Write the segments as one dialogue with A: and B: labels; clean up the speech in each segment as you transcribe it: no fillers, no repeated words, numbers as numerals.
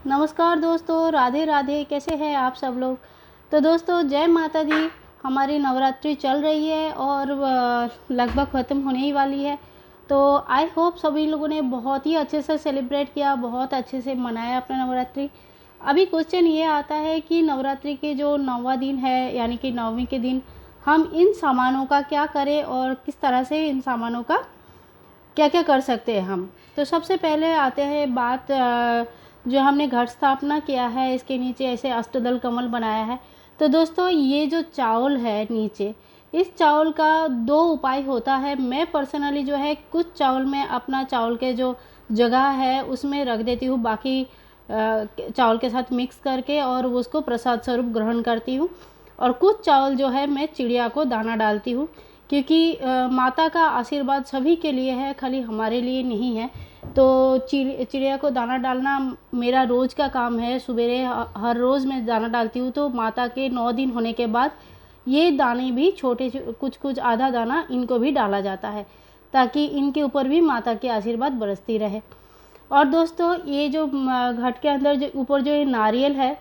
A: नमस्कार दोस्तों, राधे राधे। कैसे हैं आप सब लोग। तो दोस्तों, जय माता दी। हमारी नवरात्रि चल रही है और लगभग ख़त्म होने ही वाली है। तो आई होप सभी लोगों ने बहुत ही अच्छे से सेलिब्रेट किया, बहुत अच्छे से मनाया अपना नवरात्रि। अभी क्वेश्चन ये आता है कि नवरात्रि के जो 9वां दिन है, यानी कि नवमी के दिन हम इन सामानों का क्या करें और किस तरह से इन सामानों का क्या क्या कर सकते हैं हम। तो सबसे पहले आते हैं बात, जो हमने घट स्थापना किया है, इसके नीचे ऐसे अष्टदल कमल बनाया है। तो दोस्तों, ये जो चावल है नीचे, इस चावल का दो उपाय होता है। मैं पर्सनली जो है कुछ चावल में अपना चावल के जो जगह है उसमें रख देती हूँ, बाकी चावल के साथ मिक्स करके, और उसको प्रसाद स्वरूप ग्रहण करती हूँ। और कुछ चावल जो है मैं चिड़िया को दाना डालती हूँ, क्योंकि माता का आशीर्वाद सभी के लिए है, खाली हमारे लिए नहीं है। तो चिड़िया को दाना डालना मेरा रोज़ का काम है। सवेरे हर रोज़ मैं दाना डालती हूँ। तो माता के 9 दिन होने के बाद ये दाने भी छोटे कुछ कुछ आधा दाना इनको भी डाला जाता है, ताकि इनके ऊपर भी माता की आशीर्वाद बरसती रहे। और दोस्तों, ये जो घट के अंदर जो ऊपर जो ये नारियल है,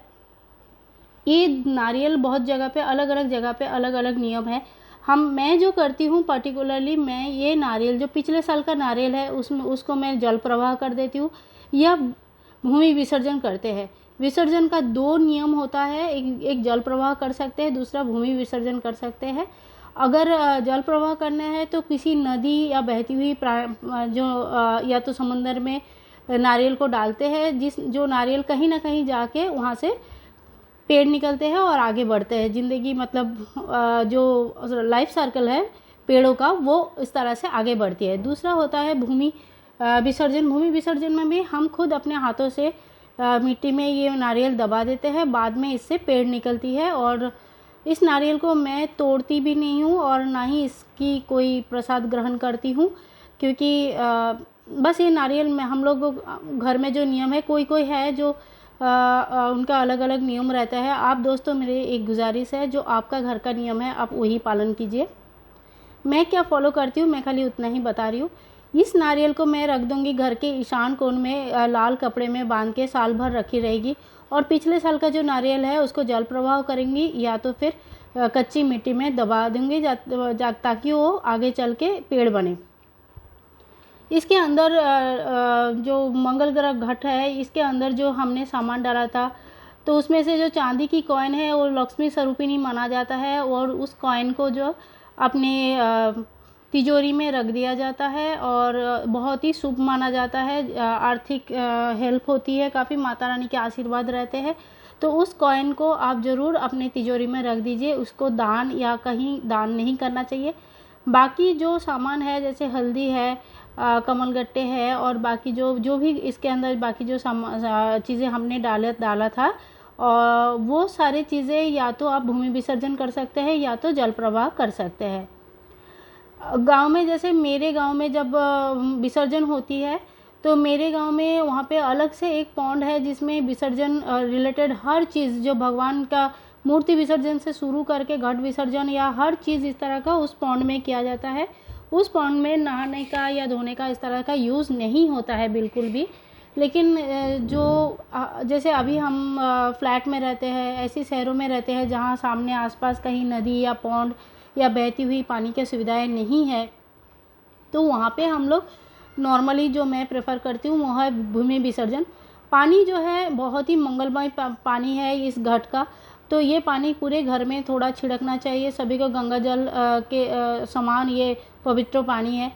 A: ये नारियल बहुत जगह पे, अलग अलग जगह पे अलग अलग नियम है। मैं जो करती हूँ पर्टिकुलरली, मैं ये नारियल जो पिछले साल का नारियल है उसमें उसको मैं जल प्रवाह कर देती हूँ, या भूमि विसर्जन करते हैं। विसर्जन का दो नियम होता है, एक जल प्रवाह कर सकते हैं, दूसरा भूमि विसर्जन कर सकते हैं। अगर जल प्रवाह करना है तो किसी नदी या बहती हुई या तो समुंदर में नारियल को डालते हैं, जो नारियल कहीं ना कहीं जाके वहाँ से पेड़ निकलते हैं और आगे बढ़ते हैं। ज़िंदगी मतलब जो लाइफ सर्कल है पेड़ों का, वो इस तरह से आगे बढ़ती है। दूसरा होता है भूमि विसर्जन। भूमि विसर्जन में भी हम खुद अपने हाथों से मिट्टी में ये नारियल दबा देते हैं, बाद में इससे पेड़ निकलती है। और इस नारियल को मैं तोड़ती भी नहीं हूँ और ना ही इसकी कोई प्रसाद ग्रहण करती हूँ, क्योंकि बस ये नारियल में हम लोग घर में जो नियम है, कोई कोई है जो उनका अलग अलग नियम रहता है। आप दोस्तों, मेरी एक गुजारिश है, जो आपका घर का नियम है आप वही पालन कीजिए। मैं क्या फॉलो करती हूँ मैं खाली उतना ही बता रही हूँ। इस नारियल को मैं रख दूँगी घर के ईशान कोण में, लाल कपड़े में बांध के साल भर रखी रहेगी। और पिछले साल का जो नारियल है उसको जल प्रवाह करेंगी, या तो फिर कच्ची मिट्टी में दबा दूँगी, ताकि वो आगे चल के पेड़ बने। इसके अंदर जो मंगल ग्रह घट है, इसके अंदर जो हमने सामान डाला था, तो उसमें से जो चांदी की कॉइन है वो लक्ष्मी स्वरूपिणी माना जाता है, और उस कॉइन को जो अपने तिजोरी में रख दिया जाता है, और बहुत ही शुभ माना जाता है। आर्थिक हेल्प होती है, काफ़ी माता रानी के आशीर्वाद रहते हैं। तो उस कॉइन को आप ज़रूर अपने तिजोरी में रख दीजिए, उसको दान या कहीं दान नहीं करना चाहिए। बाकी जो सामान है, जैसे हल्दी है, कमलगट्टे है, और बाकी जो जो भी इसके अंदर बाकी जो चीज़ें हमने डाला था, और वो सारी चीज़ें या तो आप भूमि विसर्जन कर सकते हैं या तो जल प्रवाह कर सकते हैं। गांव में, जैसे मेरे गांव में जब विसर्जन होती है, तो मेरे गांव में वहाँ पे अलग से एक पॉन्ड है, जिसमें विसर्जन रिलेटेड हर चीज़, जो भगवान का मूर्ति विसर्जन से शुरू करके घट विसर्जन या हर चीज़ इस तरह का उस पॉन्ड में किया जाता है। उस पॉन्ड में नहाने का या धोने का इस तरह का यूज़ नहीं होता है बिल्कुल भी। लेकिन जैसे अभी हम फ्लैट में रहते हैं, ऐसी शहरों में रहते हैं जहाँ सामने आसपास कहीं नदी या पॉन्ड या बहती हुई पानी की सुविधाएं नहीं है, तो वहाँ पे हम लोग नॉर्मली, जो मैं प्रेफर करती हूँ वो है भूमि विसर्जन। पानी जो है बहुत ही मंगलमय पानी है इस घाट का। तो ये पानी पूरे घर में थोड़ा छिड़कना चाहिए सभी को। गंगा जल के समान ये पवित्र पानी है।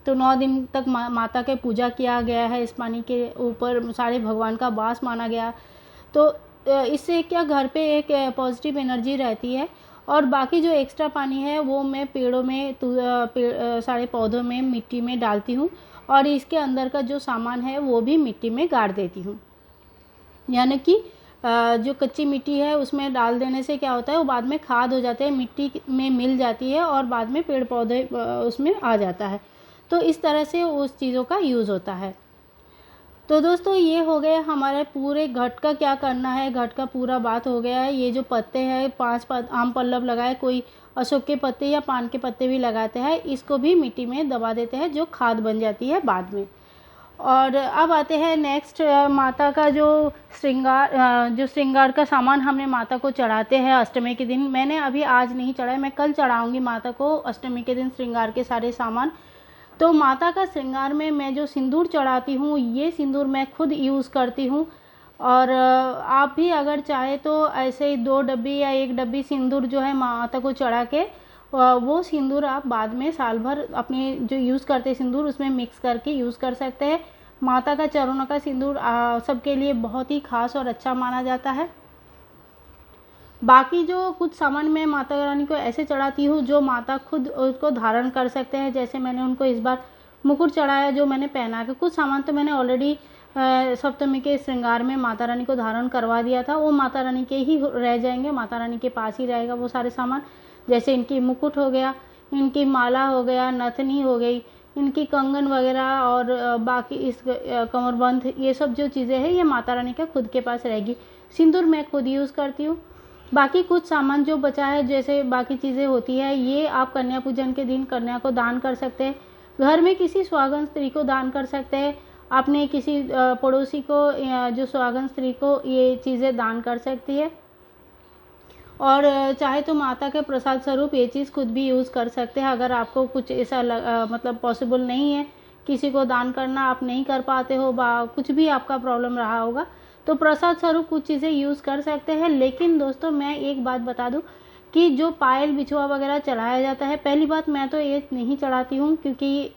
A: तो 9 दिन तक माता के पूजा किया गया है, इस पानी के ऊपर सारे भगवान का वास माना गया। तो इससे क्या, घर पे एक पॉजिटिव एनर्जी रहती है। और बाकी जो एक्स्ट्रा पानी है वो मैं पेड़ों में, सारे पौधों में, मिट्टी में डालती हूँ, और इसके अंदर का जो सामान है वो भी मिट्टी में गाड़ देती हूँ। यानी कि जो कच्ची मिट्टी है उसमें डाल देने से क्या होता है, वो बाद में खाद हो जाते हैं, मिट्टी में मिल जाती है, और बाद में पेड़ पौधे उसमें आ जाता है। तो इस तरह से उस चीज़ों का यूज़ होता है। तो दोस्तों, ये हो गया हमारे पूरे घट का क्या करना है, घट का पूरा बात हो गया है। ये जो पत्ते हैं, 5 आम पल्लव लगाए, कोई अशोक के पत्ते या पान के पत्ते भी लगाते हैं, इसको भी मिट्टी में दबा देते हैं, जो खाद बन जाती है बाद में। और अब आते हैं नेक्स्ट, माता का जो श्रृंगार का सामान हमने माता को चढ़ाते हैं अष्टमी के दिन। मैंने अभी आज नहीं चढ़ाया, मैं कल चढ़ाऊँगी माता को अष्टमी के दिन श्रृंगार के सारे सामान। तो माता का श्रृंगार में मैं जो सिंदूर चढ़ाती हूँ, ये सिंदूर मैं खुद यूज़ करती हूँ। और आप भी अगर चाहे तो ऐसे ही 2 डब्बी या 1 डब्बी सिंदूर जो है माता को चढ़ा के वो सिंदूर आप बाद में साल भर अपने जो यूज़ करते सिंदूर उसमें मिक्स करके यूज़ कर सकते हैं। माता का चरणों का सिंदूर सबके लिए बहुत ही खास और अच्छा माना जाता है। बाकी जो कुछ सामान मैं माता रानी को ऐसे चढ़ाती हूँ जो माता खुद उसको धारण कर सकते हैं। जैसे मैंने उनको इस बार मुकुट चढ़ाया जो मैंने पहना के, कुछ सामान तो मैंने ऑलरेडी सप्तमी के श्रृंगार में माता रानी को धारण करवा दिया था, वो माता रानी के ही रह जाएंगे, माता रानी के पास ही रहेगा वो सारे सामान। जैसे इनकी मुकुट हो गया, इनकी माला हो गया, नथनी हो गई, इनकी कंगन वगैरह और बाकी इस कमरबंद, ये सब जो चीज़ें हैं ये माता रानी का खुद के पास रहेगी। सिंदूर मैं खुद यूज़ करती हूँ। बाकी कुछ सामान जो बचा है, जैसे बाकी चीज़ें होती है, ये आप कन्या पूजन के दिन कन्या को दान कर सकते हैं, घर में किसी सुहागन स्त्री को दान कर सकते हैं, आपने किसी पड़ोसी को जो सुहागन स्त्री को ये चीज़ें दान कर सकती है। और चाहे तो माता के प्रसाद स्वरूप ये चीज़ खुद भी यूज़ कर सकते हैं। अगर आपको कुछ ऐसा मतलब पॉसिबल नहीं है किसी को दान करना, आप नहीं कर पाते हो, कुछ भी आपका प्रॉब्लम रहा होगा, तो प्रसाद स्वरूप कुछ चीज़ें यूज़ कर सकते हैं। लेकिन दोस्तों मैं एक बात बता दूं कि जो पायल बिछुआ वगैरह चढ़ाया जाता है, पहली बात मैं तो ये नहीं चढ़ाती हूँ, क्योंकि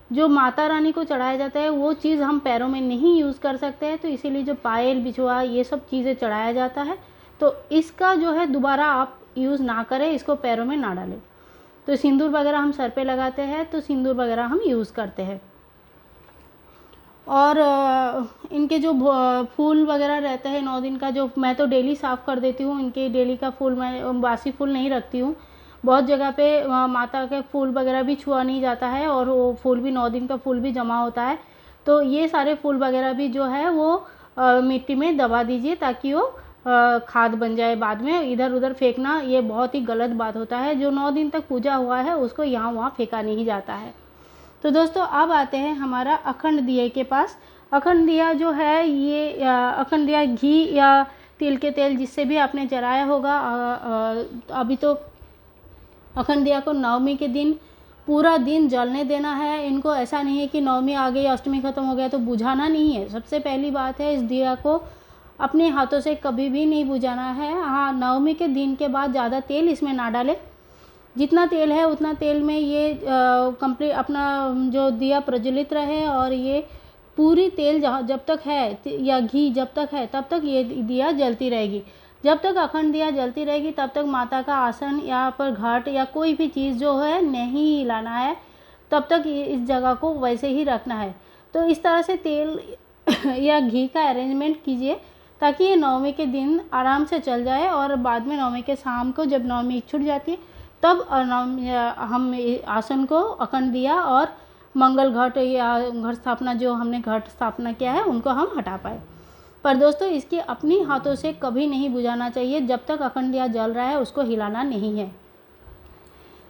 A: जो माता रानी को चढ़ाया जाता है वो चीज़ हम पैरों में नहीं यूज़ कर सकते हैं। तो इसीलिए जो पायल बिछुआ ये सब चीज़ें चढ़ाया जाता है, तो इसका जो है दोबारा आप यूज़ ना करें, इसको पैरों में ना डालें। तो सिंदूर वगैरह हम सर पे लगाते हैं, तो सिंदूर वगैरह हम यूज़ करते हैं। और इनके जो फूल वगैरह रहते हैं 9 दिन का, जो मैं तो डेली साफ़ कर देती हूँ इनके डेली का फूल, मैं बासी फूल नहीं रखती हूँ। बहुत जगह पे माता के फूल वगैरह भी छुआ नहीं जाता है और वो फूल भी 9 दिन का फूल भी जमा होता है। तो ये सारे फूल वगैरह भी जो है वो मिट्टी में दबा दीजिए ताकि वो खाद बन जाए। बाद में इधर उधर फेंकना ये बहुत ही गलत बात होता है। जो 9 दिन तक पूजा हुआ है उसको यहाँ वहाँ फेंका नहीं जाता है। तो दोस्तों अब आते हैं हमारा अखंड दिए के पास। अखंड दिया जो है ये अखंड दिया घी या तिल के तेल जिससे भी आपने जलाया होगा, अभी तो अखंड दिया को नवमी के दिन पूरा दिन जलने देना है। इनको ऐसा नहीं है कि नवमी आ गई अष्टमी ख़त्म हो गया तो बुझाना नहीं है। सबसे पहली बात है, इस दिया को अपने हाथों से कभी भी नहीं बुझाना है। हाँ, नवमी के दिन के बाद ज़्यादा तेल इसमें ना डालें, जितना तेल है उतना तेल में ये कंप्लीट अपना जो दिया प्रज्वलित रहे। और ये पूरी तेल जब तक है या घी जब तक है तब तक ये दिया जलती रहेगी। जब तक अखंड दिया जलती रहेगी तब तक माता का आसन या पर घाट या कोई भी चीज़ जो है नहीं हिलाना है, तब तक इस जगह को वैसे ही रखना है। तो इस तरह से तेल या घी का अरेंजमेंट कीजिए ताकि ये नवमी के दिन आराम से चल जाए और बाद में नवमी के शाम को जब नवमी छूट जाती है तब हम आसन को अखंड दिया और मंगल घट या घट स्थापना जो हमने घट स्थापना किया है उनको हम हटा पाए। पर दोस्तों इसकी अपनी हाथों से कभी नहीं बुझाना चाहिए, जब तक अखंड दिया जल रहा है उसको हिलाना नहीं है।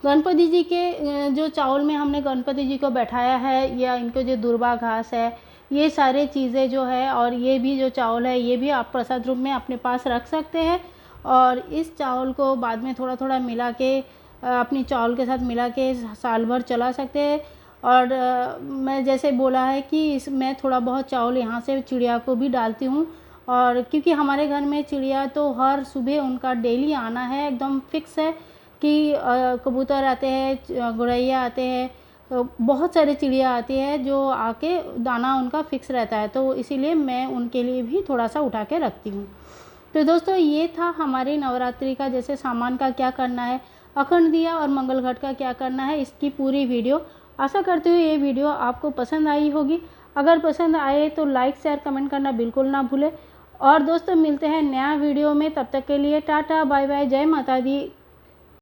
A: गणपति जी के जो चावल में हमने गणपति जी को बैठाया है या इनको जो दुर्वा घास है, ये सारे चीज़ें जो है और ये भी जो चावल है ये भी आप प्रसाद रूप में अपने पास रख सकते हैं। और इस चावल को बाद में थोड़ा थोड़ा मिला के अपनी चावल के साथ मिला के साल भर चला सकते हैं। और मैं जैसे बोला है कि मैं थोड़ा बहुत चावल यहाँ से चिड़िया को भी डालती हूँ। और क्योंकि हमारे घर में चिड़िया तो हर सुबह उनका डेली आना है, एकदम फिक्स है कि कबूतर आते हैं, गौरैया आते हैं, बहुत सारे चिड़िया आती है जो आके दाना उनका फिक्स रहता है, तो इसीलिए मैं उनके लिए भी थोड़ा सा उठा के रखती हूँ। तो दोस्तों ये था हमारी नवरात्रि का जैसे सामान का क्या करना है, अखंड दिया और मंगल घट का क्या करना है, इसकी पूरी वीडियो। आशा करती हूँ ये वीडियो आपको पसंद आई होगी। अगर पसंद आए तो लाइक शेयर कमेंट करना बिल्कुल ना भूलें। और दोस्तों मिलते हैं नया वीडियो में, तब तक के लिए टाटा बाय बाय, जय माता दी।